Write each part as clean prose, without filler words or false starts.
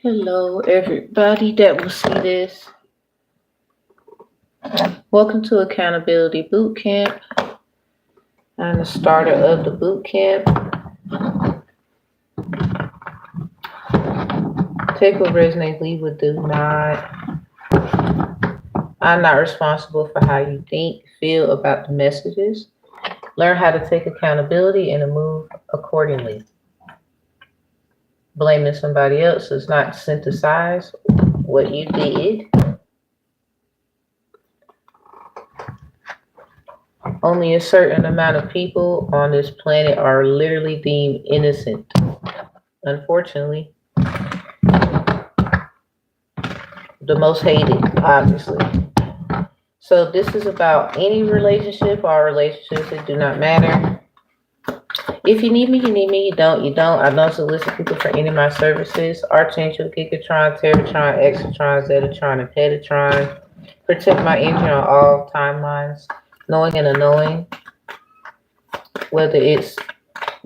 Hello, everybody that will see this. Welcome to Accountability Bootcamp. I'm the starter of the bootcamp. Take what resonates, leave what do not. I'm not responsible for how you think, feel about the messages. Learn how to take accountability and to move accordingly. Blaming somebody else does not synthesize what you did. Only a certain amount of people on this planet are literally deemed innocent. Unfortunately. The most hated, obviously. So this is about any relationship or relationships. It do not matter. If you need me, you need me. You don't, you don't. I don't solicit people for any of my services. Archangel, Gigatron, Terratron, Exatron, Zetatron, and Petatron. Protect my energy on all timelines. Knowing and unknowing. Whether it's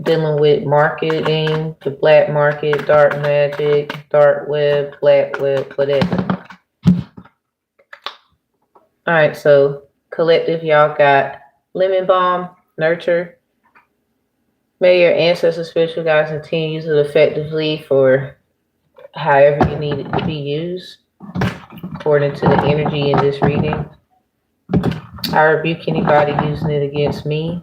dealing with marketing, the black market, dark magic, dark web, black web, whatever. All right, so collective, y'all got lemon balm, nurture. May your ancestors, spiritual guides, and team use it effectively for however you need it to be used, according to the energy in this reading. I rebuke anybody using it against me.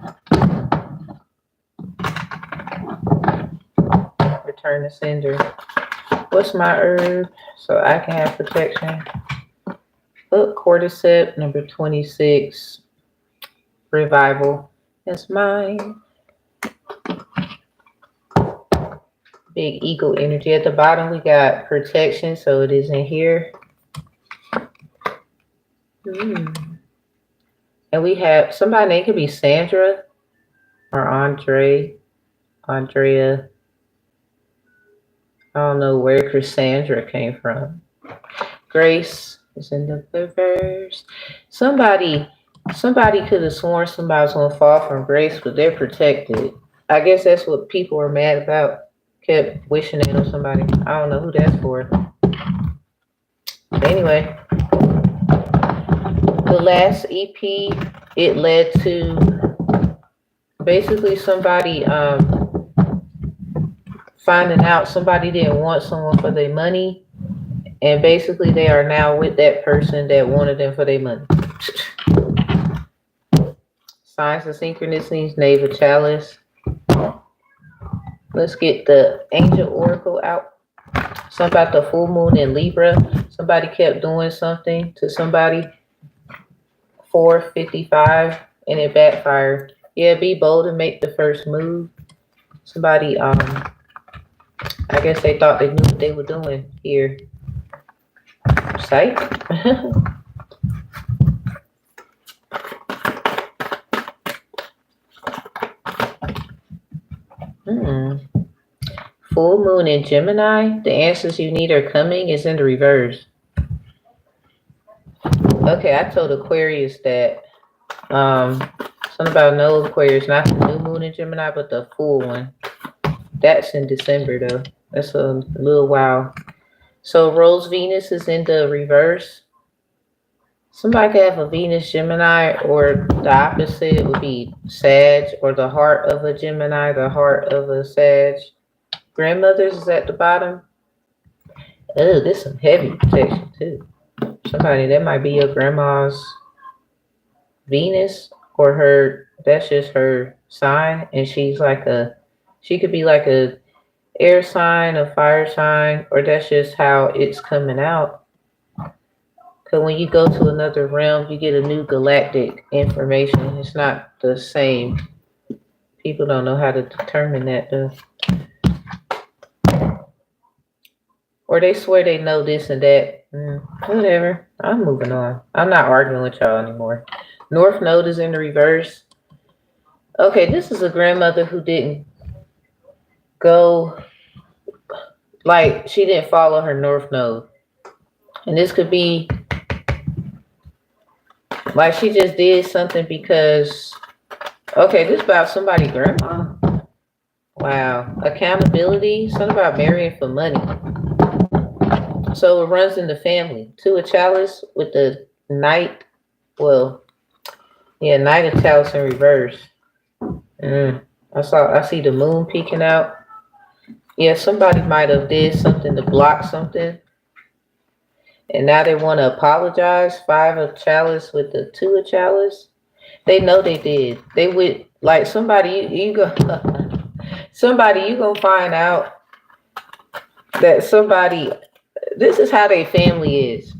Return the sender. What's my herb so I can have protection? Cordyceps, number 26. Revival. That's mine. Big eagle energy. At the bottom, we got protection, so it is in here. And we have somebody, name could be Sandra or Andrea. I don't know where Cassandra came from. Grace is in the reverse. Somebody could have sworn somebody was going to fall from grace, but they're protected. I guess that's what people were mad about. Kept wishing it on somebody. I don't know who that's for. But anyway, the last EP, it led to basically somebody finding out somebody didn't want someone for their money, and basically they are now with that person that wanted them for their money. Signs of synchronicities, Knave of Chalice. Let's get the Angel Oracle out. Something about the full moon in Libra. Somebody kept doing something to somebody. 4:55 and it backfired. Yeah, be bold and make the first move. Somebody, I guess they thought they knew what they were doing here. Psych. Full moon in Gemini. The answers you need are coming. Is in the reverse. Okay, I told Aquarius that something about no Aquarius, not the new moon in Gemini, but the full one. That's in December though. That's a little while. So Rose Venus is in the reverse. Somebody could have a Venus Gemini, or the opposite would be Sag, or the heart of a Gemini, the heart of a Sag. Grandmothers is at the bottom. Oh, this some heavy protection too. Somebody that might be your grandma's Venus or her. That's just her sign, and she's like a. She could be like a air sign, a fire sign, or that's just how it's coming out. Because when you go to another realm, you get a new galactic information. It's not the same. People don't know how to determine that though. Or they swear they know this and that. Whatever. I'm moving on. I'm not arguing with y'all anymore. North Node is in the reverse. Okay, this is a grandmother who didn't go, like, she didn't follow her North Node. And this could be like she just did something because, okay, this is about somebody grandma. Wow. Accountability, something about marrying for money. So it runs in the family. Two of chalice with the knight. Well, yeah, knight of chalice in reverse. I see the moon peeking out. Yeah, somebody might have did something to block something. And now they want to apologize. Five of chalice with the two of chalice. They know they did. They would like somebody you go somebody you gonna find out that somebody, this is how their family is.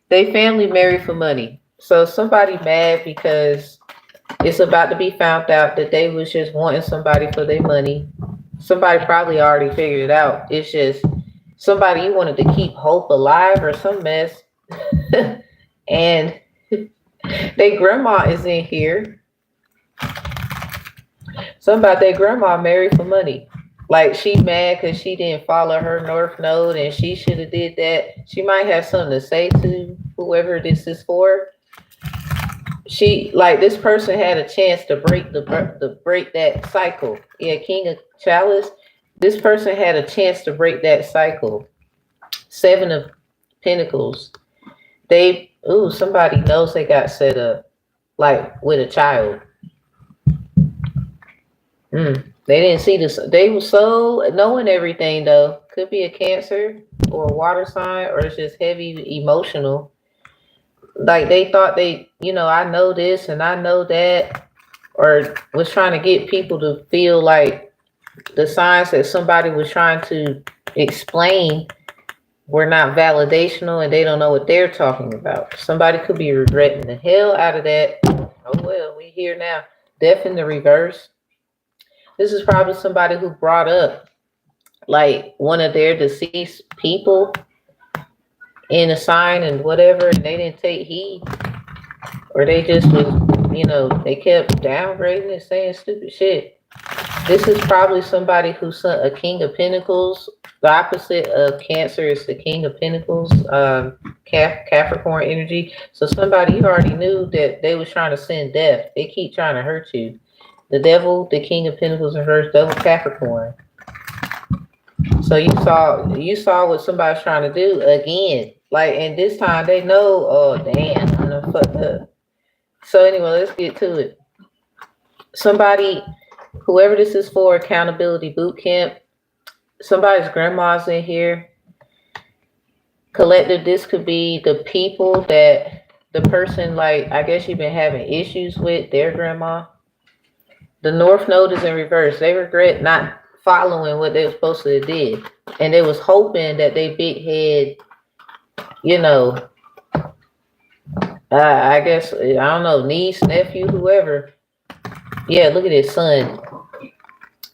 They family married for money. So somebody mad because it's about to be found out that they was just wanting somebody for their money. Somebody probably already figured it out. It's just somebody you wanted to keep hope alive or some mess. And their grandma is in here. Somebody their grandma married for money. Like she mad because she didn't follow her North Node and she should have did that. She might have something to say to whoever this is for. She like this person had a chance to break break that cycle. Yeah, King of Chalice. This person had a chance to break that cycle. Seven of Pentacles. Somebody knows they got set up like with a child. They didn't see this. They were so knowing everything though. Could be a Cancer or a water sign, or it's just heavy emotional. Like they thought I know this and I know that, or was trying to get people to feel like the signs that somebody was trying to explain were not validational and they don't know what they're talking about. Somebody could be regretting the hell out of that. Oh well, we here now. Death in the reverse. This is probably somebody who brought up like one of their deceased people in a sign and whatever, and they didn't take heed, or they just was, they kept downgrading and saying stupid shit. This is probably somebody who's a King of Pentacles. The opposite of Cancer is the King of Pentacles, Capricorn energy. So somebody you already knew that they was trying to send death. They keep trying to hurt you. The devil, the King of Pentacles reverse, devil Capricorn. So you saw what somebody's trying to do again. Like, and this time they know, oh damn, I'm gonna fuck up. So anyway, let's get to it. Somebody, whoever this is for, accountability boot camp. Somebody's grandma's in here. Collective, this could be the people that the person, like, I guess you've been having issues with their grandma. The North Node is in reverse. They regret not following what they were supposed to did. And they was hoping that they big head, I guess, I don't know, niece, nephew, whoever. Yeah, look at his son.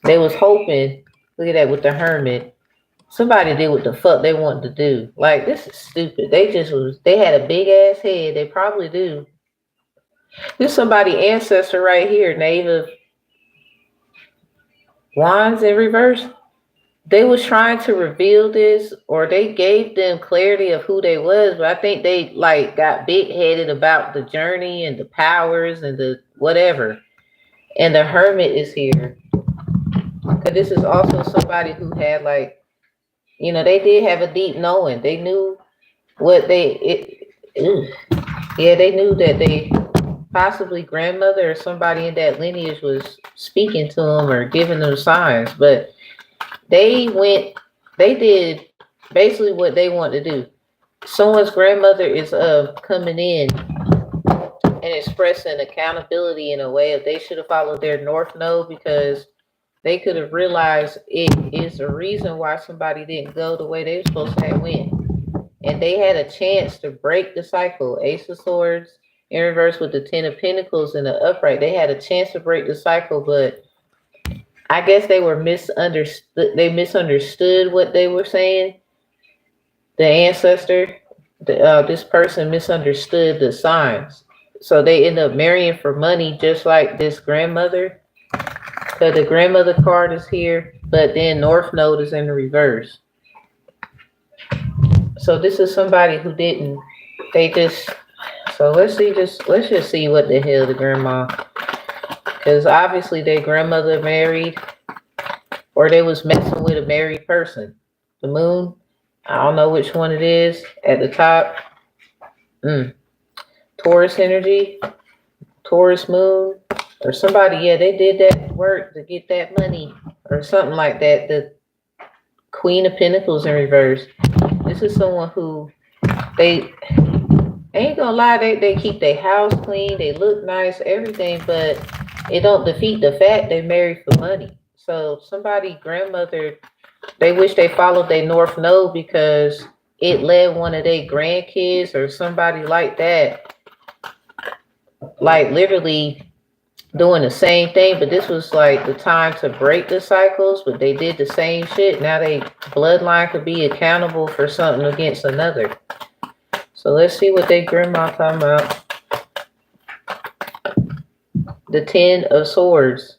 They was hoping, look at that with the hermit. Somebody did what the fuck they wanted to do. Like, this is stupid. They had a big ass head. They probably do. This somebody ancestor right here, Knave of Wands in reverse. They was trying to reveal this, or they gave them clarity of who they was, but I think they like got big headed about the journey and the powers and the whatever. And the hermit is here. Because this is also somebody who had like, they did have a deep knowing. They knew what they knew that they possibly grandmother or somebody in that lineage was speaking to them or giving them signs, but they did Basically what they want to do. Someone's grandmother is coming in and expressing accountability in a way of they should have followed their north node, because they could have realized it is the reason why somebody didn't go the way they were supposed to have went. And they had a chance to break the cycle. Ace of Swords in reverse with the Ten of Pentacles in the upright. They had a chance to break the cycle, but I guess they were misunderstood. They misunderstood what they were saying. The ancestor, this person misunderstood the signs. So they end up marrying for money, just like this grandmother. So the grandmother card is here, but then North Node is in the reverse. So this is somebody who didn't, they just, so let's just see what the hell the grandma, because obviously their grandmother married, or they was messing with a married person. The moon, I don't know which one it is at the top. Taurus energy, Taurus moon, or somebody, yeah, they did that work to get that money or something like that. The Queen of Pentacles in reverse. This is someone who, they ain't gonna lie, they keep their house clean, they look nice, everything, but it don't defeat the fact they married for money. So somebody, grandmother, they wish they followed their North Node because it led one of their grandkids or somebody like that, like literally doing the same thing. But this was like the time to break the cycles, but they did the same shit. Now they bloodline could be accountable for something against another. So let's see what they grandma talking about. The Ten of Swords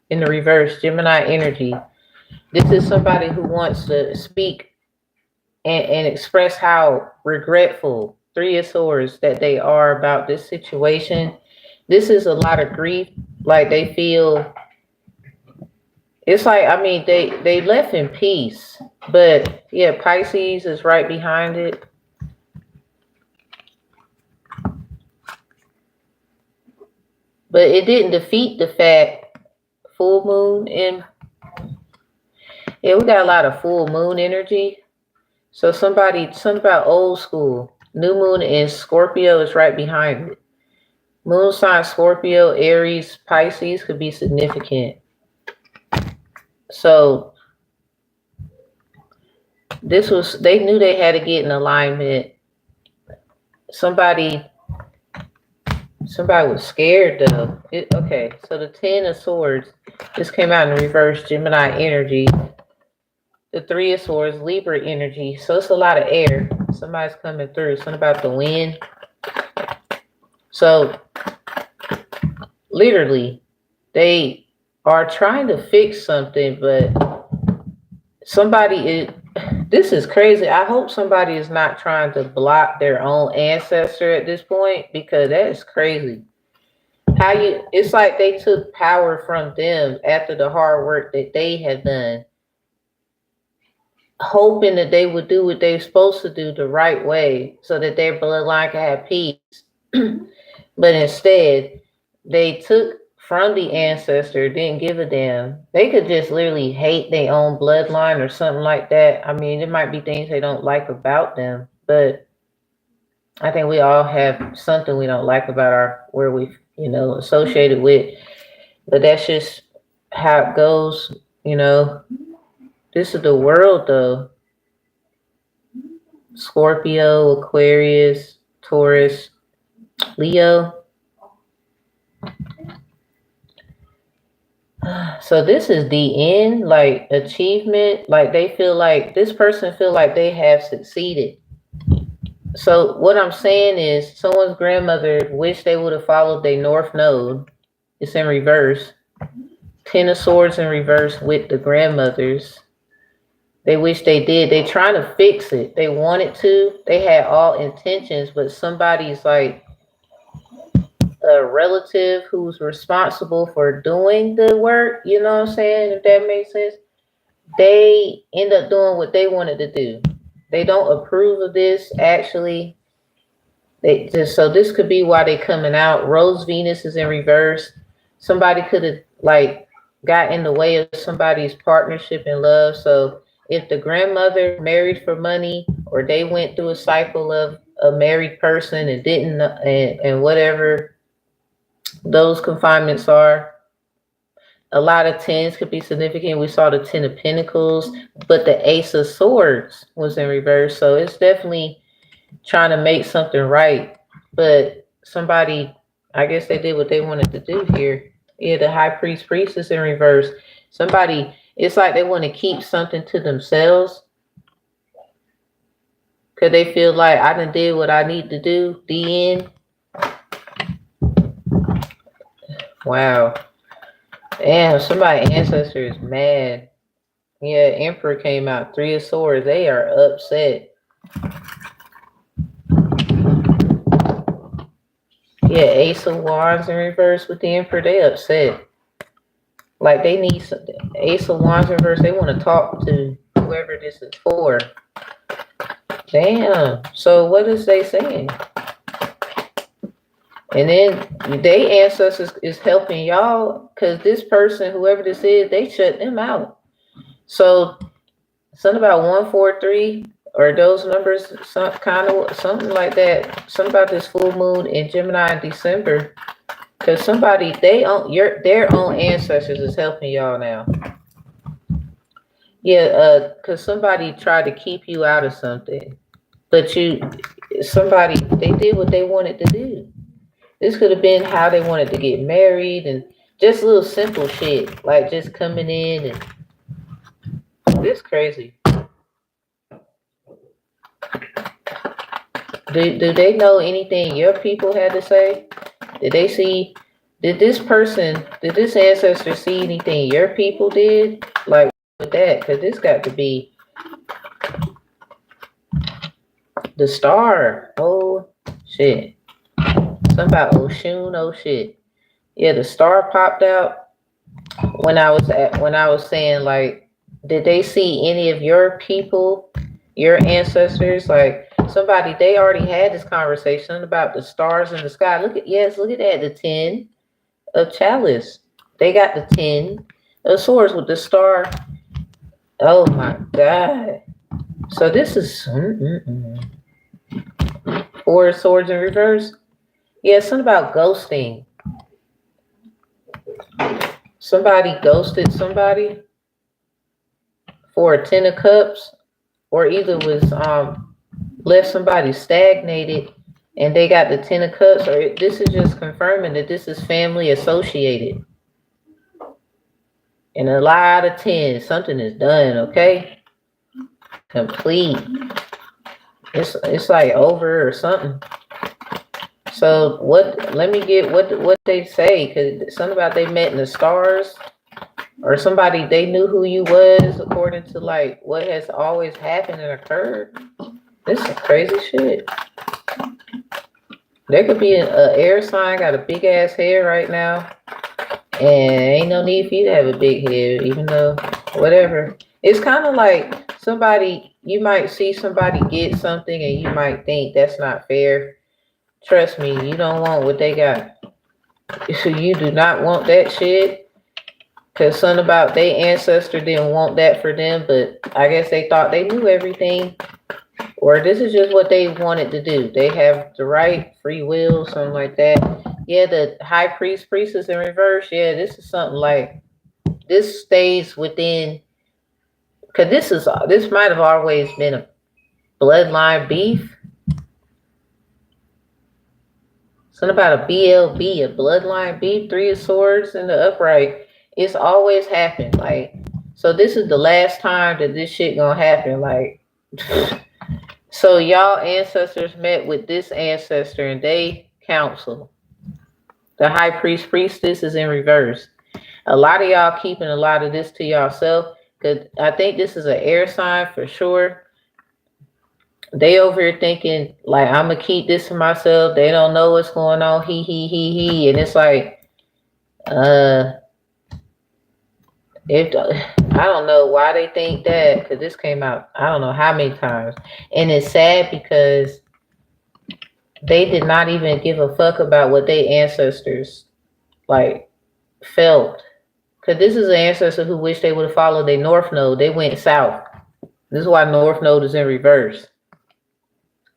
in the reverse, Gemini energy. This is somebody who wants to speak and express how regretful, Three of Swords, that they are about this situation. This is a lot of grief. Like they feel, it's like, I mean, they left in peace. But yeah, Pisces is right behind it. But it didn't defeat the fact, full moon in, yeah, we got a lot of full moon energy. So something about old school. New moon in Scorpio is right behind it. Moon sign Scorpio, Aries, Pisces could be significant. So this was, they knew they had to get in alignment. Somebody was scared though. Okay, so the Ten of Swords, this came out in reverse, Gemini energy. The Three of Swords, Libra energy. So it's a lot of air. Somebody's coming through. Something about the wind. So literally, they are trying to fix something, but somebody is, this is crazy. I hope somebody is not trying to block their own ancestor at this point, because that is crazy. It's like they took power from them after the hard work that they had done, hoping that they would do what they're supposed to do the right way so that their bloodline can have peace. But instead, they took from the ancestor, didn't give a damn. They could just literally hate their own bloodline or something like that. I mean, there might be things they don't like about them, but I think we all have something we don't like about where we, associated with. But that's just how it goes, This is the world, though. Scorpio, Aquarius, Taurus, Leo. So this is the end, like achievement. Like they feel like, this person feel like they have succeeded. So what I'm saying is, someone's grandmother wish they would have followed their North Node. It's in reverse. Ten of Swords in reverse with the grandmothers. They wish they did. They trying to fix it. They wanted to. They had all intentions, but somebody's like a relative who's responsible for doing the work, you know what I'm saying? If that makes sense. They end up doing what they wanted to do. They don't approve of this, actually. So this could be why they coming out. Rose Venus is in reverse. Somebody could have got in the way of somebody's partnership and love. So if the grandmother married for money, or they went through a cycle of a married person and didn't, and whatever those confinements are. A lot of tens could be significant. We saw the Ten of Pentacles, but the Ace of Swords was in reverse. So it's definitely trying to make something right. But somebody, I guess they did what they wanted to do here. Yeah, the High Priestess in reverse. Somebody, it's like they want to keep something to themselves. Because they feel like I done did what I need to do. The end. Wow. Damn, somebody's ancestor is mad. Yeah, Emperor came out. Three of Swords. They are upset. Yeah, Ace of Wands in reverse with the Emperor. They upset. Like they need something. Ace of Wands in reverse. They want to talk to whoever this is for. Damn. So what is they saying? And then they ancestors is helping y'all because this person, whoever this is, they shut them out. So something about 143 or those numbers, something like that. Something about this full moon in Gemini in December. Because somebody, their own ancestors is helping y'all now. Yeah, because somebody tried to keep you out of something. But they did what they wanted to do. This could have been how they wanted to get married and just little simple shit. Like just coming in and this crazy. Do they know anything your people had to say? Did this ancestor see anything your people did? Like with that, because this got to be the star. Oh shit. Something about Oshun, oh shit. Yeah, the star popped out when I was saying like, did they see any of your people, your ancestors? Like somebody, they already had this conversation about the stars in the sky. Look at that, the 10 of chalice. They got the 10 of swords with the star. Oh my god. So this is 4 of swords in reverse. Yeah, something about ghosting. Somebody ghosted somebody for a 10 of cups, or either was left somebody stagnated and they got the 10 of cups, or this is just confirming that this is family associated. And a lot of 10, something is done, okay? Complete. It's like over or something. So let me get what they say, because something about they met in the stars, or somebody, they knew who you was according to like what has always happened and occurred. This is crazy shit. There could be an air sign, got a big ass head right now, and ain't no need for you to have a big head, even though whatever. It's kind of like somebody, you might see somebody get something and you might think that's not fair. Trust me, you don't want what they got. So you do not want that shit. Because something about their ancestor didn't want that for them, but I guess they thought they knew everything. Or this is just what they wanted to do. They have the right, free will, something like that. Yeah, the high priestess in reverse. Yeah, this is something like, this stays within, because this might have always been a bloodline beef. Something about a BLB, a bloodline beef, 3 of swords in the upright. It's always happened. Like, so this is the last time that this shit gonna happen. Like, so y'all ancestors met with this ancestor and they counsel. The high priestess is in reverse. A lot of y'all keeping a lot of this to yourself, because I think this is an air sign for sure. They over here thinking like, I'm gonna keep this to myself. They don't know what's going on. He. And it's like, if I don't know why they think that, because this came out I don't know how many times, and it's sad because they did not even give a fuck about what their ancestors like felt. Because this is an ancestor who wish they would have followed their north node. They went south. This is why North Node is in reverse.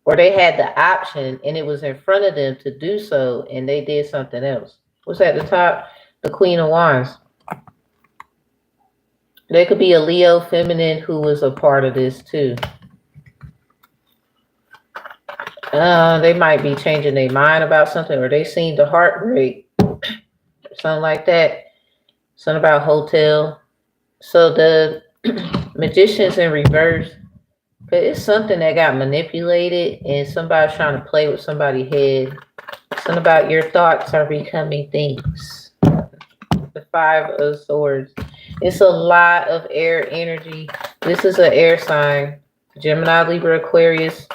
Or they had the option and it was in front of them to do so and they did something else. What's at the top? The Queen of Wands. There could be a Leo feminine who was a part of this too. They might be changing their mind about something, or they seen the heartbreak, something like that. Something about hotel. So the Magician's in reverse, but it's something that got manipulated and somebody's trying to play with somebody's head. Something about your thoughts are becoming things. The Five of Swords. It's a lot of air energy. This is an air sign. Gemini, Libra, Aquarius.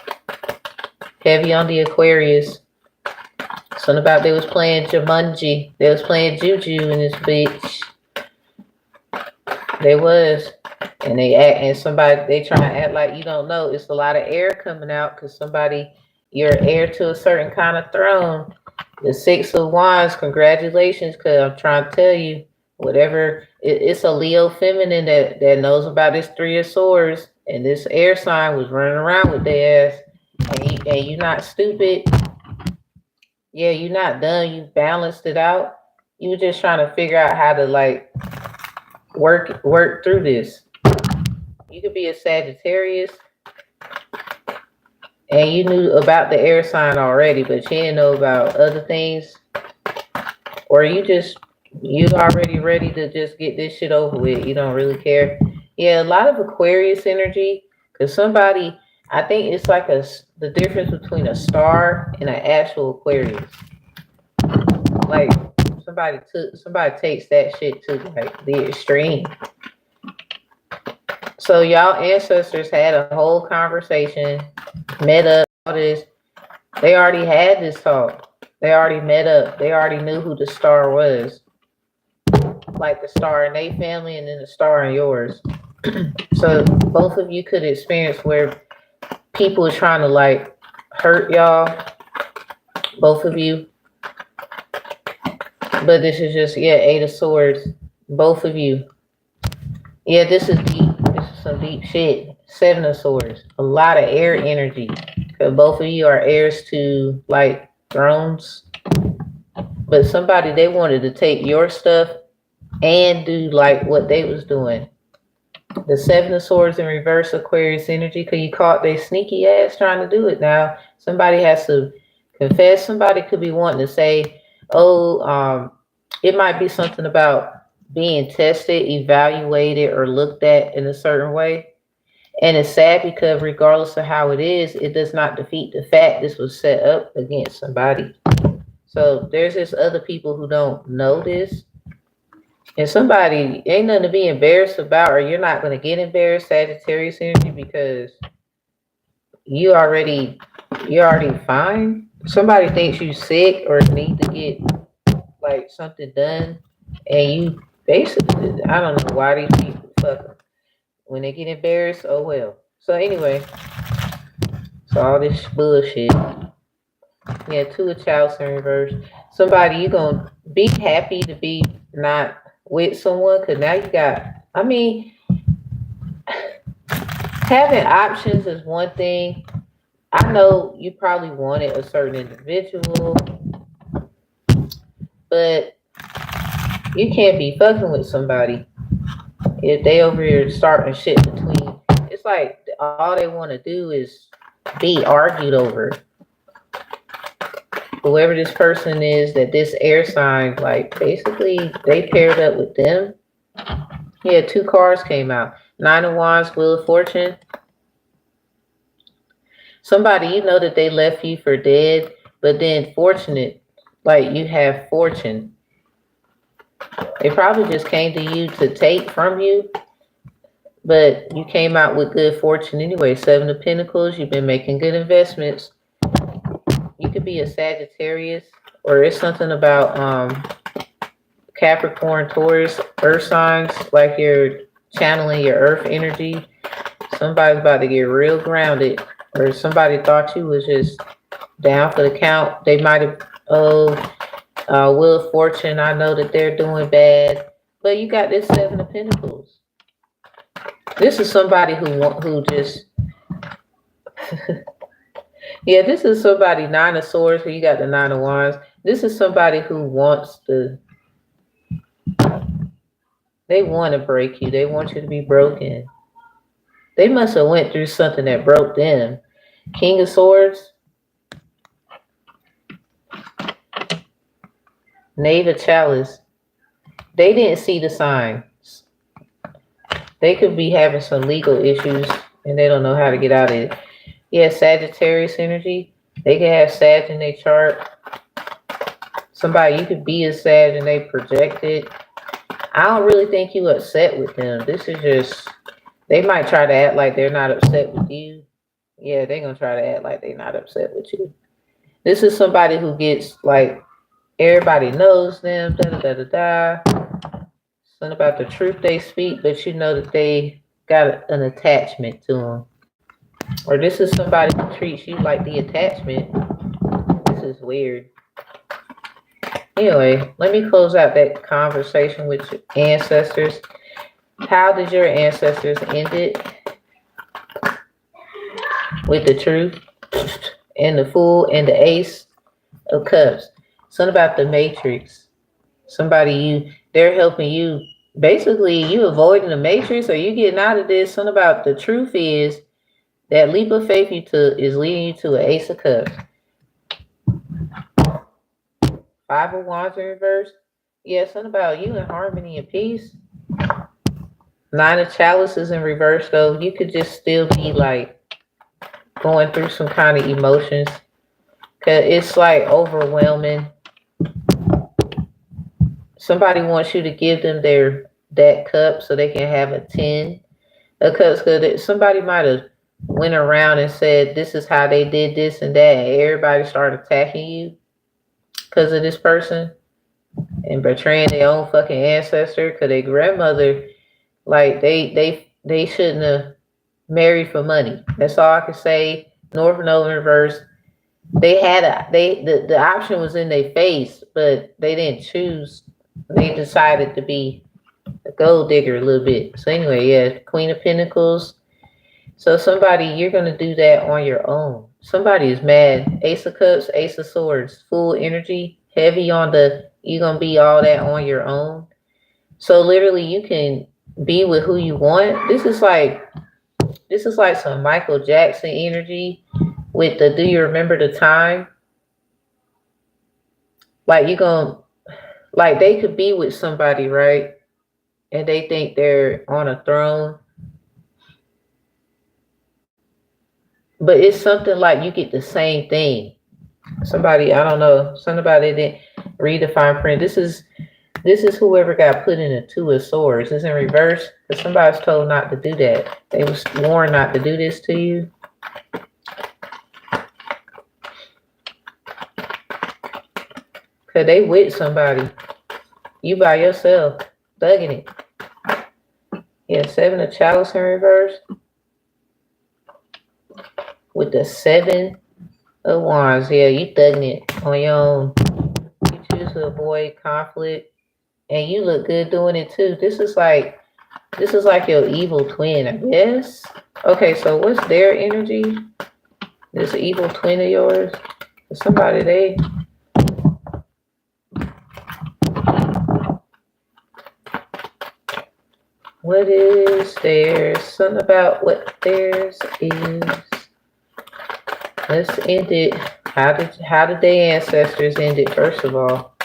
Heavy on the Aquarius. Something about they was playing Jumanji. They was playing Juju in this bitch. They was. And they act, and somebody, they try to act like you don't know. It's a lot of air coming out because somebody, you're heir to a certain kind of throne. The Six of Wands, congratulations, because I'm trying to tell you, whatever, it's a Leo feminine that knows about this Three of Swords, and this air sign was running around with their ass, and you're not stupid. Yeah, you're not done. You balanced it out. You were just trying to figure out how to like work through this. You could be a Sagittarius, and you knew about the air sign already, but you didn't know about other things, or you already ready to just get this shit over with. You don't really care. Yeah, a lot of Aquarius energy, because somebody, I think it's like the difference between a star and an actual Aquarius. Like somebody takes that shit to like the extreme. So y'all ancestors had a whole conversation, met up, all this. They already had this talk. They already met up. They already knew who the star was. Like the star in their family and then the star in yours. So both of you could experience where people are trying to like hurt y'all. Both of you. But this is just, yeah, Eight of Swords. Both of you. Yeah, this is deep. This is some deep shit. Seven of Swords. A lot of air energy. Because both of you are heirs to, like, thrones. But somebody, they wanted to take your stuff and do, like, what they was doing. The Seven of Swords in reverse, Aquarius energy. Because you caught they sneaky ass trying to do it now. Somebody has to confess. Somebody could be wanting to say, oh, it might be something about being tested, evaluated, or looked at in a certain way. And it's sad because regardless of how it is, it does not defeat the fact this was set up against somebody. So there's just other people who don't know this. And somebody, ain't nothing to be embarrassed about, or you're not going to get embarrassed, Sagittarius energy, because you're already fine. Somebody thinks you sick or need to get like something done, and you basically, I don't know why these people fuck them. When they get embarrassed, oh well. So anyway, so all this bullshit. Yeah, Two of Chalice in reverse. Somebody, you gonna be happy to be not with someone, because now you got, I mean, having options is one thing. I know you probably wanted a certain individual, but you can't be fucking with somebody if they over here starting shit between. It's like all they want to do is be argued over. Whoever this person is, that this air sign, like basically they paired up with them. Yeah, two cards came out. Nine of Wands, Wheel of Fortune. Somebody, you know that they left you for dead, but then fortunate, like you have fortune. They probably just came to you to take from you, but you came out with good fortune anyway. Seven of Pentacles, you've been making good investments. You could be a Sagittarius, or it's something about Capricorn, Taurus, earth signs, like you're channeling your earth energy. Somebody's about to get real grounded, or somebody thought you was just down for the count. They might have, Wheel of Fortune, I know that they're doing bad, but you got this Seven of Pentacles. This is somebody who just yeah. This is somebody Nine of Swords. Who you got the Nine of Wands. This is somebody who wants to. They want to break you. They want you to be broken. They must have went through something that broke them. King of Swords, Knave of Chalice. They didn't see the signs. They could be having some legal issues and they don't know how to get out of it. Yeah, Sagittarius energy. They could have Sag in their chart. Somebody, you could be a Sag and they project it. I don't really think you upset with them. This is just, they might try to act like they're not upset with you. Yeah, they're going to try to act like they're not upset with you. This is somebody who gets like, everybody knows them, da da da da da. Something about the truth they speak, but you know that they got an attachment to them. Or this is somebody who treats you like the attachment. This is weird. Anyway, let me close out that conversation with your ancestors. How did your ancestors end it? With the truth and the Fool and the Ace of Cups. Something about the Matrix. Somebody they're helping you. Basically, you avoiding the Matrix or you getting out of this. Something about the truth is that leap of faith is leading you to an Ace of Cups. Five of Wands in reverse. Yeah, something about you in harmony and peace. Nine of Chalices in reverse, though. You could just still be like going through some kind of emotions. Cause it's like overwhelming. Somebody wants you to give them that cup so they can have a 10 of cups. Cause somebody might have went around and said this is how they did this and that, and everybody started attacking you because of this person and betraying their own fucking ancestor. Cause their grandmother, like they shouldn't have married for money. That's all I can say. North Node in reverse. They had the option was in their face, but they didn't choose. They decided to be a gold digger a little bit. So anyway, yeah, Queen of Pentacles. So somebody, you're gonna do that on your own. Somebody is mad. Ace of Cups, Ace of Swords, full energy, heavy on you're gonna be all that on your own. So literally you can be with who you want. This is like some Michael Jackson energy with the do you remember the time? Like like they could be with somebody, right? And they think they're on a throne. But it's something like you get the same thing. Somebody, I don't know, somebody didn't read the fine print. This is whoever got put in a Two of Swords. It's in reverse because somebody's told not to do that. They was warned not to do this to you. Because they with somebody. You by yourself. Thugging it. Yeah, Seven of Chalice in reverse. With the Seven of Wands. Yeah, you thugging it on your own. You choose to avoid conflict. And you look good doing it too. This is like your evil twin, I guess. Okay, so what's their energy? This evil twin of yours? Somebody what is theirs? Something about what theirs is. Let's end it. How did their ancestors end it, first of all?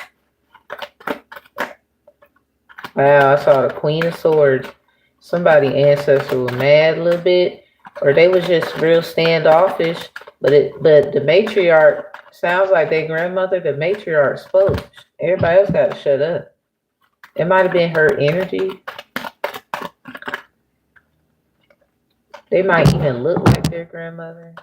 Wow, I saw the Queen of Swords. Somebody ancestor was mad a little bit, or they was just real standoffish. But the matriarch sounds like their grandmother. The matriarch spoke. Everybody else got to shut up. It might have been her energy. They might even look like their grandmother.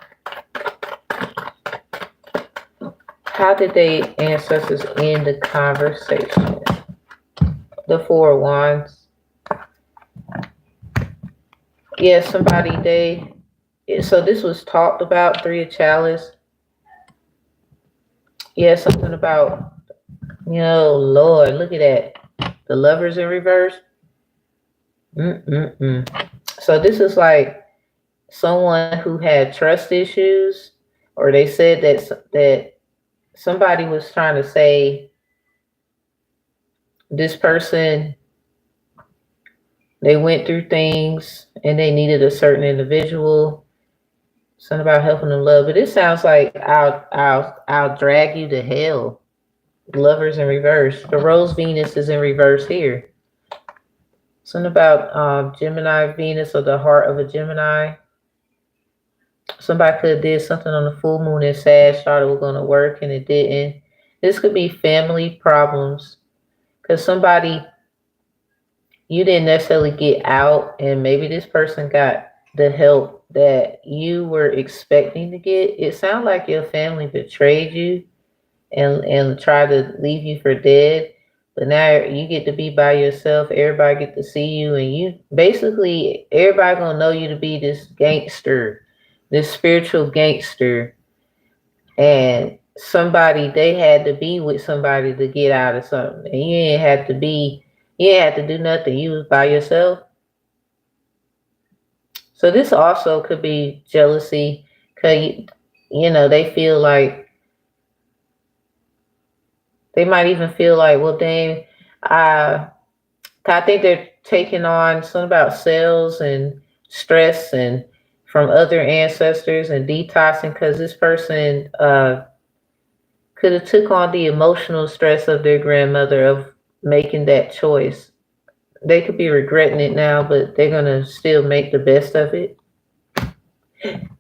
How did they ancestors end the conversation? The Four of Wands. Yeah, somebody so this was talked about. Three of Chalice. Yeah, something about, Lord, look at that. The Lovers in reverse. So this is like someone who had trust issues, or they said that somebody was trying to say this person, they went through things and they needed a certain individual. Something about helping them love, but it sounds like I'll drag you to hell. Lovers in reverse. The rose Venus is in reverse here. Something about Gemini Venus, or the heart of a Gemini. Somebody could have did something on the full moon in Sag, thought it was going to work and it didn't. This could be family problems, because somebody, you didn't necessarily get out, and maybe this person got the help that you were expecting to get. It sounds like your family betrayed you and tried to leave you for dead. But now you get to be by yourself. Everybody get to see you, and you basically, everybody gonna know you to be this gangster, this spiritual gangster. And somebody, they had to be with somebody to get out of something, and you didn't have to be. You didn't have to do nothing. You was by yourself. So this also could be jealousy, cause you know they feel like, they might even feel like, well, dang, I think they're taking on something about sales and stress and from other ancestors and detoxing, because this person could have took on the emotional stress of their grandmother of making that choice. They could be regretting it now, but they're gonna still make the best of it.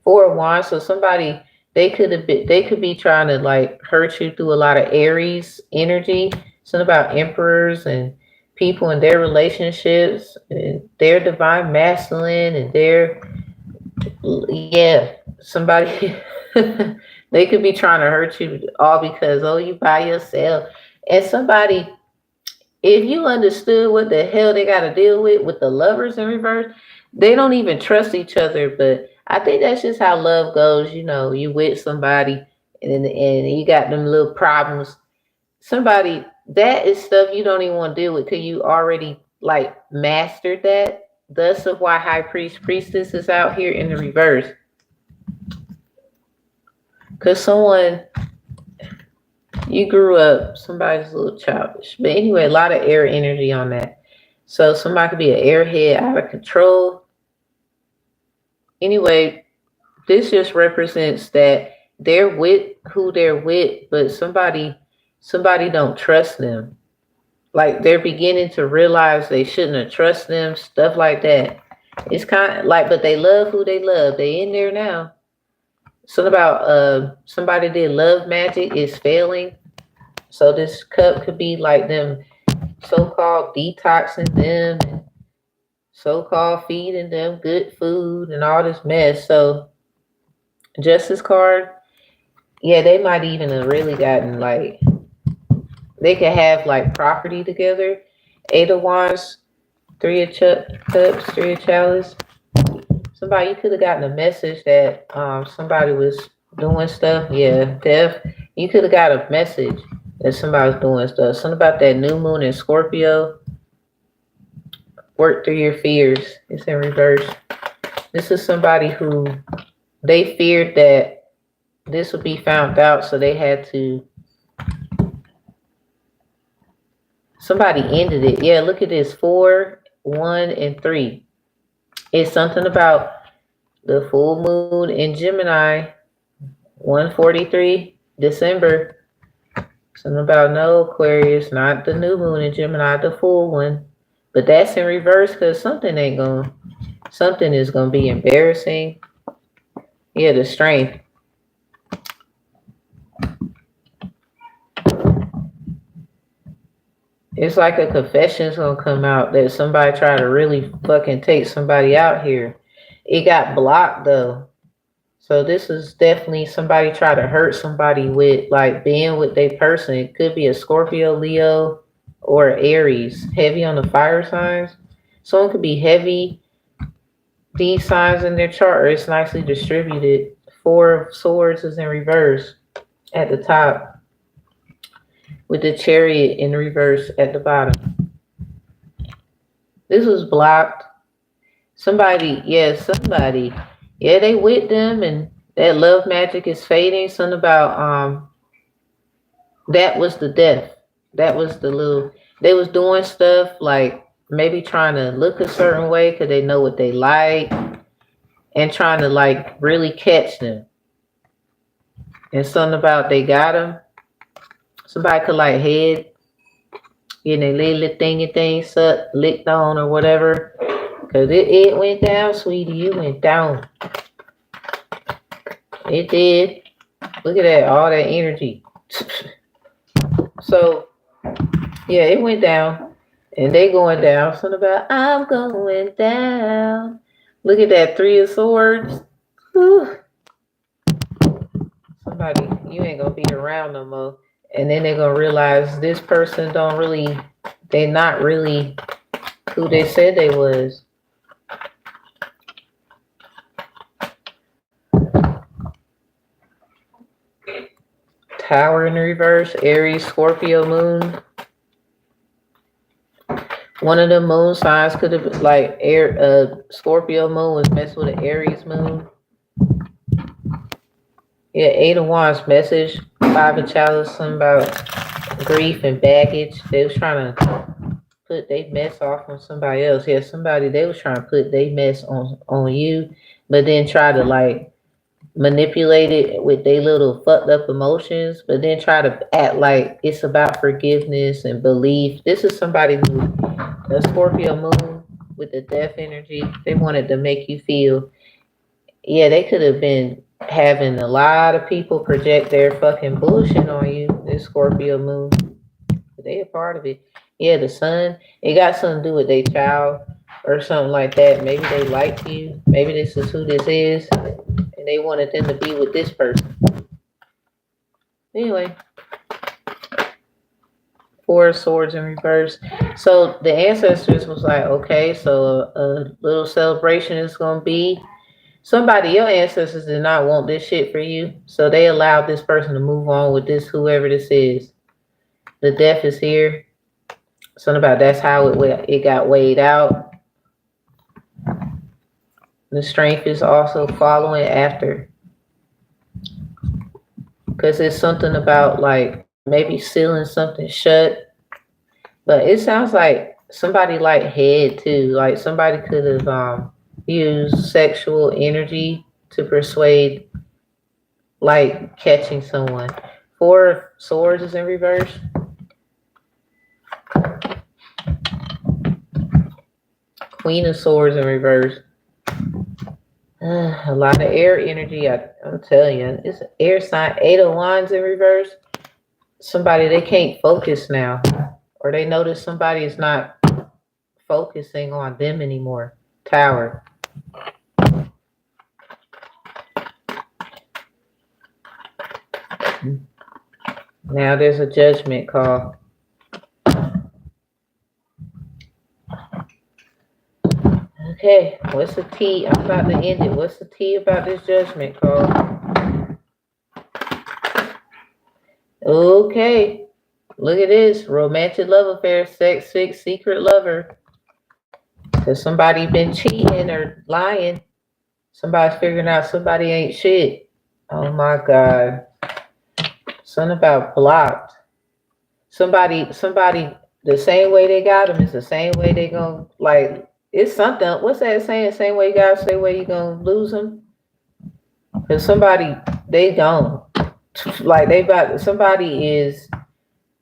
Four of Wands, so somebody, they could be trying to like hurt you through a lot of Aries energy. Something about emperors and people in their relationships and their divine masculine and their, yeah, somebody they could be trying to hurt you all because, oh, you by yourself. And somebody, if you understood what the hell they got to deal with the lovers in reverse, they don't even trust each other. But I think that's just how love goes. You know, you with somebody, and you got them little problems. Somebody, that is stuff you don't even want to deal with because you already like mastered that. Thus of why high priestess is out here in the reverse. Because someone, you grew up, somebody's a little childish. But anyway, a lot of air energy on that. So somebody could be an airhead, out of control. Anyway, this just represents that they're with who they're with, but somebody don't trust them. Like they're beginning to realize they shouldn't have trusted them, stuff like that. It's kind of like, but they love who they love. They in there now. Something about somebody did love magic is failing. So this cup could be like them so-called detoxing them, and so-called feeding them good food and all this mess. So Justice card, yeah, they might even have really gotten like, they could have like property together. Eight of Wands, Three of Cups, Three of Chalice. Somebody, you could have gotten a message that somebody was doing stuff. Yeah, Death. You could have got a message that somebody was doing stuff. Something about that new moon in Scorpio. Work through your fears. It's in reverse. This is somebody who, they feared that this would be found out, so they had to. Somebody ended it. Yeah, look at this. 4, 1, and 3. It's something about the full moon in Gemini, 143 December. Something about no Aquarius, not the new moon in Gemini, the full one. But that's in reverse because something is gonna be embarrassing. Yeah, the strength. It's like a confession's gonna come out that somebody tried to really fucking take somebody out here. It got blocked though. So this is definitely somebody try to hurt somebody with like being with their person. It could be a Scorpio, Leo, or Aries. Heavy on the fire signs. Someone could be heavy. These signs in their chart, it's nicely distributed. 4 of Swords is in reverse at the top, with the Chariot in reverse at the bottom. This was blocked. Somebody, yeah, somebody. Yeah, they with them and that love magic is fading. Something about that was the death. That was the little they was doing stuff like maybe trying to look a certain way because they know what they like and trying to like really catch them. And something about they got them. Somebody could like head, you know, little thingy thing sucked, licked on or whatever. Cause it went down, sweetie. You went down. It did. Look at that, all that energy. So yeah, it went down. And they going down. Something about I'm going down. Look at that, Three of Swords. Whew. Somebody, you ain't gonna be around no more. And then they're gonna realize this person don't really, they not really who they said they was. Tower in reverse, Aries, Scorpio moon. One of the moon signs could have been like Scorpio moon was messed with an Aries moon. Yeah, Eight of Wands message, Five of Chalice, something about grief and baggage. They was trying to put their mess off on somebody else. Yeah, somebody they was trying to put their mess on you, but then try to like manipulate it with their little fucked up emotions, but then try to act like it's about forgiveness and belief. This is somebody who a Scorpio moon with the death energy. They wanted to make you feel, yeah, they could have been having a lot of people project their fucking bullshit on you. This Scorpio moon, they a part of it. Yeah, the sun, it got something to do with their child or something like that. Maybe they like you. Maybe this is who this is. And they wanted them to be with this person. Anyway, Four of Swords in reverse. So the ancestors was like, okay, so a little celebration is going to be. Somebody, your ancestors did not want this shit for you. So they allowed this person to move on with this, whoever this is. The death is here. Something about that's how it got weighed out. The strength is also following after. Because it's something about like maybe sealing something shut. But it sounds like somebody like head too. Like somebody could have used sexual energy to persuade like catching someone. Four of Swords is in reverse. Queen of Swords in reverse. A lot of air energy. I'm telling you, it's an air sign. Eight of Wands in reverse. Somebody, they can't focus now. Or they notice somebody is not focusing on them anymore. Tower. Now there's a judgment call. Okay, what's the tea? I'm about to end it. What's the tea about this judgment call? Okay, look at this. Romantic love affair, sex, sick, secret lover. Because somebody been cheating or lying. Somebody's figuring out somebody ain't shit. Oh my God. Something about blocked. Somebody, the same way they got them is the same way they gonna, like, it's something. What's that saying? Same way you got, same way you gonna lose them? Because somebody, they gone. Like they about, somebody is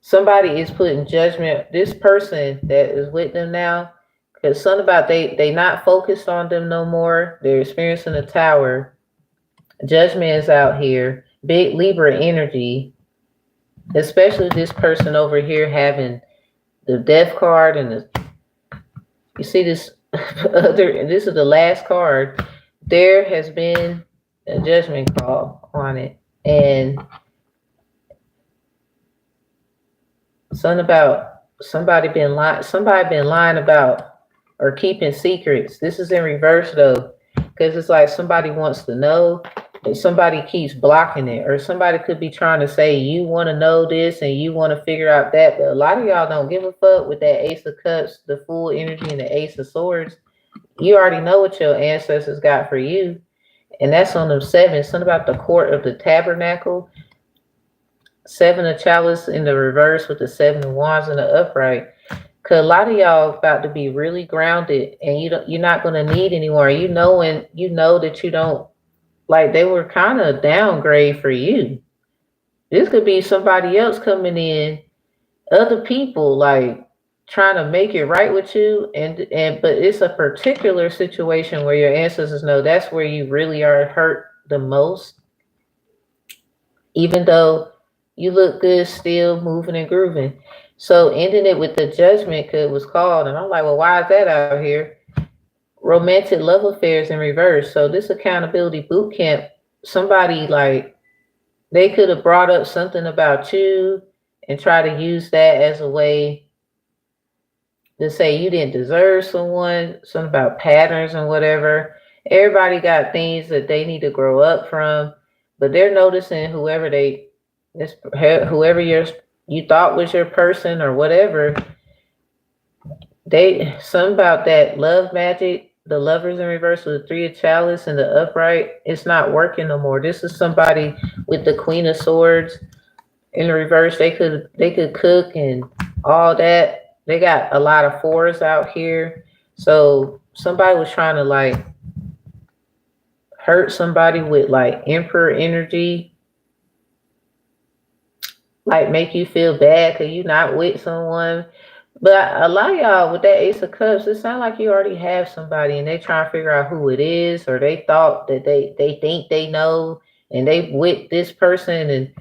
putting judgment. This person that is with them now, because something about they not focused on them no more. They're experiencing a tower. Judgment is out here. Big Libra energy. Especially this person over here having the death card and the, you see this other, this is the last card. There has been a judgment call on it. And something about somebody been lying about or keeping secrets. This is in reverse though, because it's like somebody wants to know, but somebody keeps blocking it, or somebody could be trying to say you want to know this and you want to figure out that, but a lot of y'all don't give a fuck with that Ace of Cups, the Fool energy, and the Ace of Swords. You already know what your ancestors got for you. And that's on them seven. Something about the court of the tabernacle. Seven of chalice in the reverse with the seven of wands in the upright. Cause a lot of y'all about to be really grounded, and you're not gonna need anymore. You know, and you know that you don't, like, they were kind of downgrade for you. This could be somebody else coming in, other people, like, trying to make it right with you, and but it's a particular situation where your ancestors know that's where you really are hurt the most, even though you look good still moving and grooving. So ending it with the judgment cause it was called, and I'm like, well, why is that out here? Romantic love affairs in reverse. So this accountability boot camp, somebody, like, they could have brought up something about you and try to use that as a way to say you didn't deserve someone, something about patterns and whatever. Everybody got things that they need to grow up from, but they're noticing whoever you thought was your person or whatever, something about that love magic, the lovers in reverse with the three of chalice and the upright, it's not working no more. This is somebody with the queen of swords in the reverse. They could cook and all that. They got a lot of fours out here. So somebody was trying to, like, hurt somebody with, like, emperor energy, like, make you feel bad because you're not with someone. But a lot of y'all with that Ace of Cups, it sounds like you already have somebody and they trying to figure out who it is, or they thought that they think they know and they with this person, and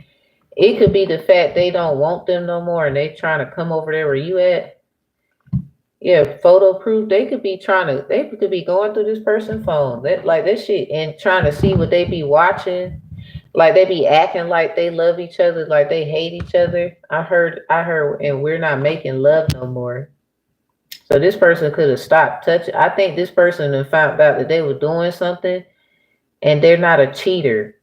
it could be the fact they don't want them no more and they trying to come over there where you at. Yeah, photo proof. They could be going through this person's phone. Like this shit and trying to see what they be watching. Like they be acting like they love each other, like they hate each other. I heard, and we're not making love no more. So this person could have stopped touching. I think this person had found out that they were doing something, and they're not a cheater.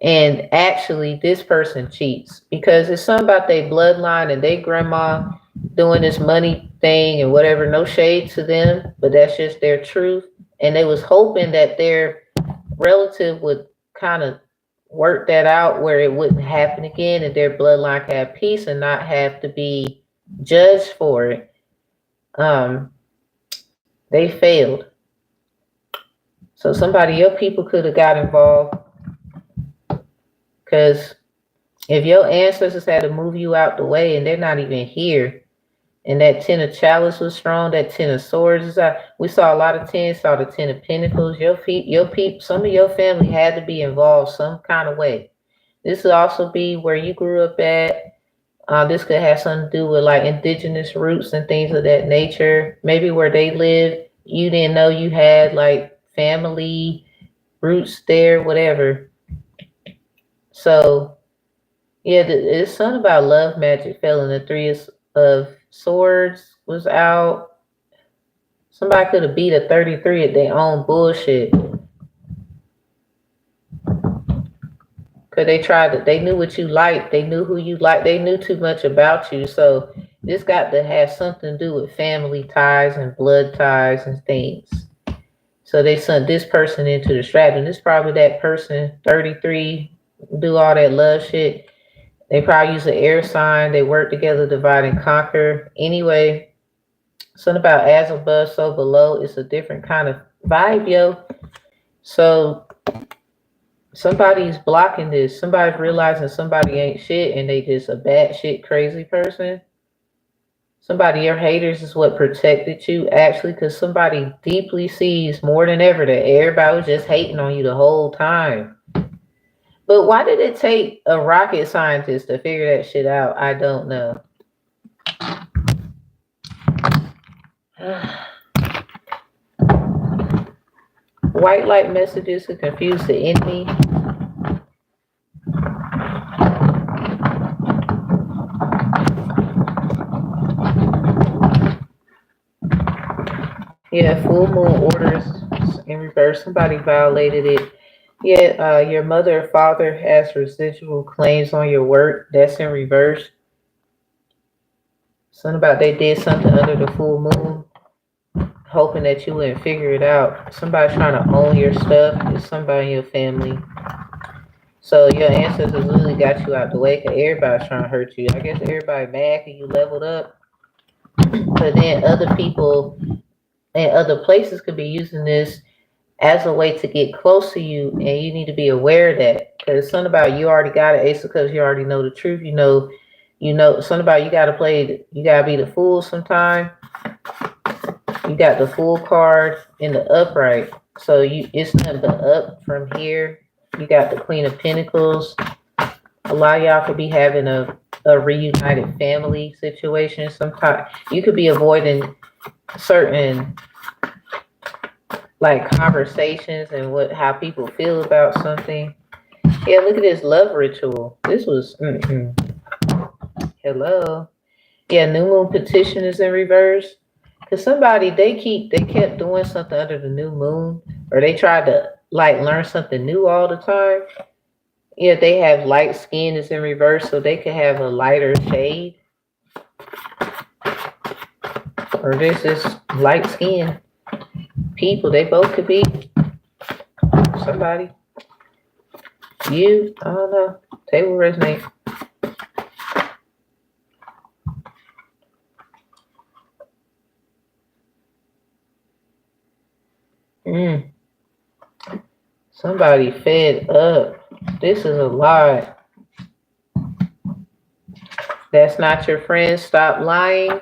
And actually, this person cheats because it's something about their bloodline and their grandma doing this money thing and whatever. No shade to them, but that's just their truth. And they was hoping that their relative would kind of work that out where it wouldn't happen again, and their bloodline could have peace and not have to be judged for it. Um, they failed. So your people could have got involved, because if your ancestors had to move you out the way and they're not even here, and that 10 of chalice was strong, that 10 of swords is out. We saw a lot of 10s, saw the 10 of pentacles. Your people, some of your family had to be involved some kind of way. This could also be where you grew up at. This could have something to do with, like, indigenous roots and things of that nature. Maybe where they live, you didn't know you had, like, family roots there, whatever. So, yeah, it's something about love magic fell in the three of swords was out. Somebody could have beat a 33 at their own bullshit. Because they knew what you liked. They knew who you liked. They knew too much about you. So this got to have something to do with family ties and blood ties and things. So they sent this person into the trap. And this probably that person, 33, do all that love shit. They probably use an air sign. They work together, divide and conquer. Anyway, something about as above, so below. It's a different kind of vibe, yo. So somebody's blocking this. Somebody's realizing somebody ain't shit and they just a bad shit crazy person. Somebody, your haters is what protected you, actually, because somebody deeply sees more than ever that everybody was just hating on you the whole time. But why did it take a rocket scientist to figure that shit out? I don't know. White light messages could confuse the enemy. Yeah, full moon orders in reverse. Somebody violated it. Yeah, your mother or father has residual claims on your work. That's in reverse. Something about they did something under the full moon. hoping that you wouldn't figure it out. Somebody trying to own your stuff. It's somebody in your family. So your ancestors really got you out the way because everybody's trying to hurt you. I guess everybody mad because you leveled up. But then other people and other places could be using this as a way to get close to you, and you need to be aware of that. Because it's something about you already got an ace because you already know the truth. You know something about you gotta play, you gotta be the fool sometime. You got the Fool card in the upright. So it's nothing but up from here. You got the Queen of Pentacles. A lot of y'all could be having a reunited family situation. Sometimes you could be avoiding certain like conversations and how people feel about something. Yeah, look at this love ritual. This was hello. Yeah, new moon petition is in reverse. Cause somebody they kept doing something under the new moon, or they tried to like learn something new all the time. Yeah, they have light skin is in reverse, so they could have a lighter shade, or this is light skin people. They both could be somebody. You, I don't know. They will resonate. Somebody fed up. This is a lie. That's not your friend. Stop lying.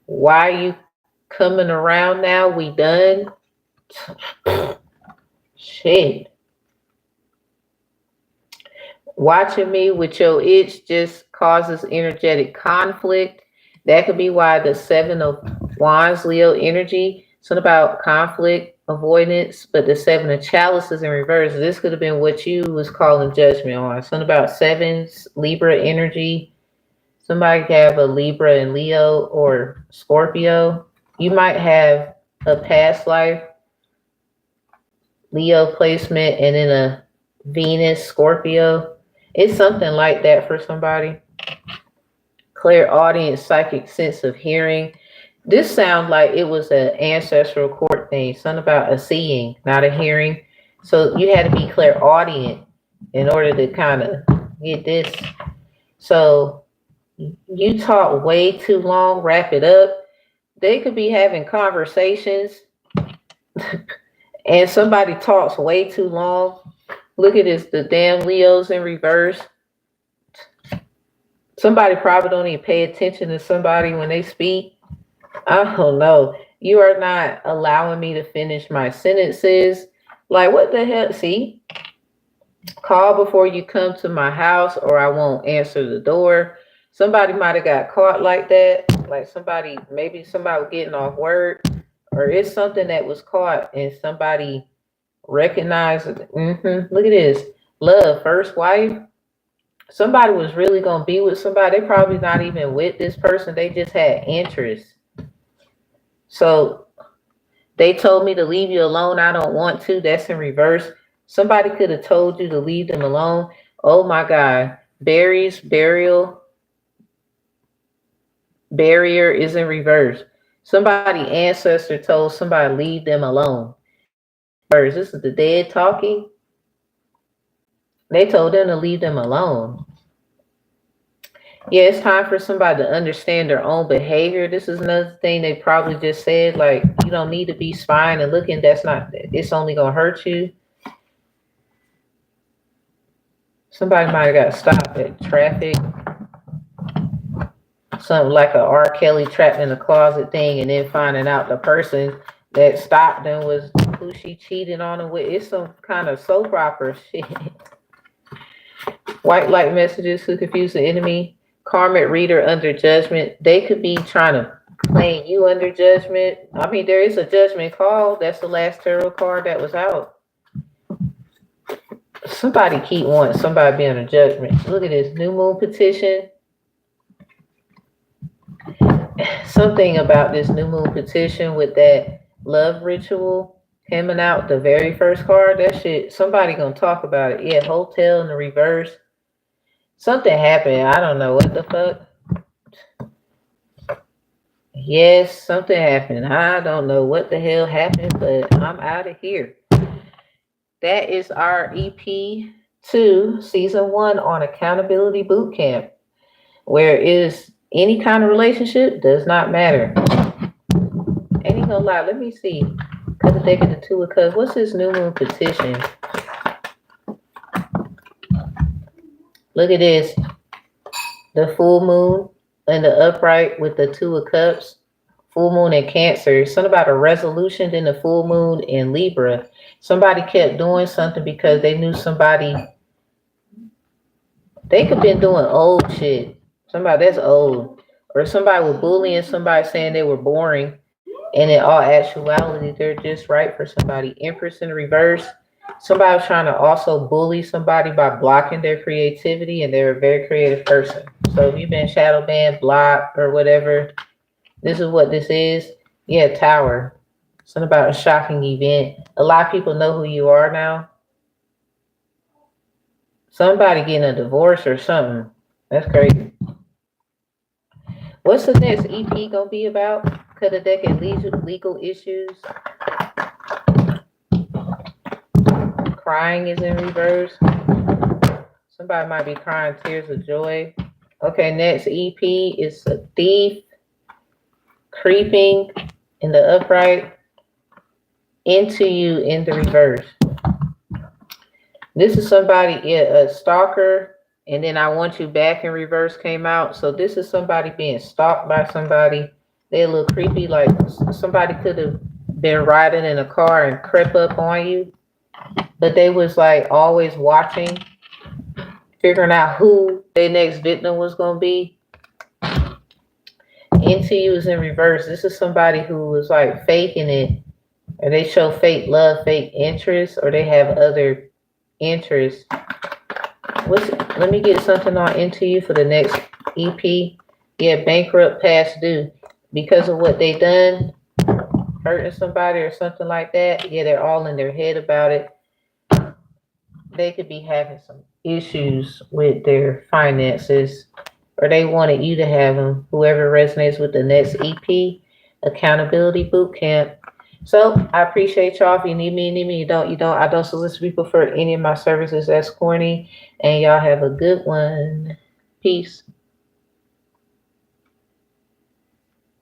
Why are you coming around now? We done. Shit. Watching me with your itch just causes energetic conflict. That could be why the Seven of Wands, Leo energy, something about conflict, avoidance, but the Seven of Chalices in reverse. This could have been what you was calling judgment on. Something about sevens, Libra energy. Somebody could have a Libra and Leo or Scorpio. You might have a past life Leo placement and then a Venus, Scorpio. It's something like that for somebody. Clairaudience, psychic sense of hearing. This sounds like it was an ancestral court thing. Something about a seeing, not a hearing. So you had to be clairaudient in order to kind of get this. So you talk way too long, wrap it up. They could be having conversations and somebody talks way too long. Look at this, the damn Leos in reverse. Somebody probably don't even pay attention to somebody when they speak. I don't know. You are not allowing me to finish my sentences. Like, what the hell? See? Call before you come to my house or I won't answer the door. Somebody might have got caught like that. Like maybe somebody was getting off work, or it's something that was caught and somebody recognized it. Look at this. Love, first wife. Somebody was really going to be with somebody. They probably not even with this person. They just had interest. So they told me to leave you alone. I don't want to. That's in reverse. Somebody could have told you to leave them alone. Oh my God. Barrier is in reverse. Somebody ancestor told somebody leave them alone. This is the dead talking. They told them to leave them alone. Yeah, it's time for somebody to understand their own behavior. This is another thing they probably just said, like, you don't need to be spying and looking. It's only going to hurt you. Somebody might have got stopped at traffic. Something like a R. Kelly trapped in a closet thing, and then finding out the person that stopped them was who she cheated on him with. It's some kind of soap opera shit. White light messages who confuse the enemy. Karmic reader under judgment. They could be trying to claim you under judgment. I mean, there is a judgment call. That's the last tarot card that was out. Somebody keep wanting somebody be under judgment. Look at this new moon petition. Something about this new moon petition with that love ritual coming out, the very first card. That shit, somebody gonna talk about it. Yeah, hotel in the reverse. Something happened. I don't know what the fuck. Yes, something happened. I don't know what the hell happened, but I'm out of here. That is our EP 2, season 1 on accountability bootcamp, where is any kind of relationship does not matter. Ain't even gonna lie, let me see. Cause the deck of the 2 of Cups. What's this new moon petition? Look at this. The full moon and the upright with the 2 of Cups. Full moon in Cancer. Something about a resolution, then the full moon in Libra. Somebody kept doing something because they knew somebody. They could have been doing old shit. Somebody that's old. Or somebody was bullying somebody saying they were boring. And in all actuality, they're just right for somebody. Empress in reverse. Somebody was trying to also bully somebody by blocking their creativity, and they're a very creative person. So if you've been shadow banned, blocked, or whatever, this is what this is. Yeah, Tower. Something about a shocking event. A lot of people know who you are now. Somebody getting a divorce or something. That's crazy. What's the next EP gonna be about? Could the deck at legal issues. Crying is in reverse. Somebody might be crying tears of joy. Okay, next EP is a thief creeping in the upright into you in the reverse. This is somebody, a stalker, and then I want you back in reverse came out. So this is somebody being stalked by somebody. They're a little creepy, like somebody could have been riding in a car and crept up on you, but they was like always watching, figuring out who their next victim was gonna be. Into you is in reverse. This is somebody who was like faking it, or they show fake love, fake interest, or they have other interests. Let me get something on into you for the next EP. Yeah, bankrupt, past due, because of what they done, hurting somebody or something like that. Yeah, they're all in their head about it. They could be having some issues with their finances, or they wanted you to have them. Whoever resonates with the next EP, accountability bootcamp. So I appreciate y'all. If you need me, you don't. I don't solicit people for any of my services. That's corny. And y'all have a good one. Peace.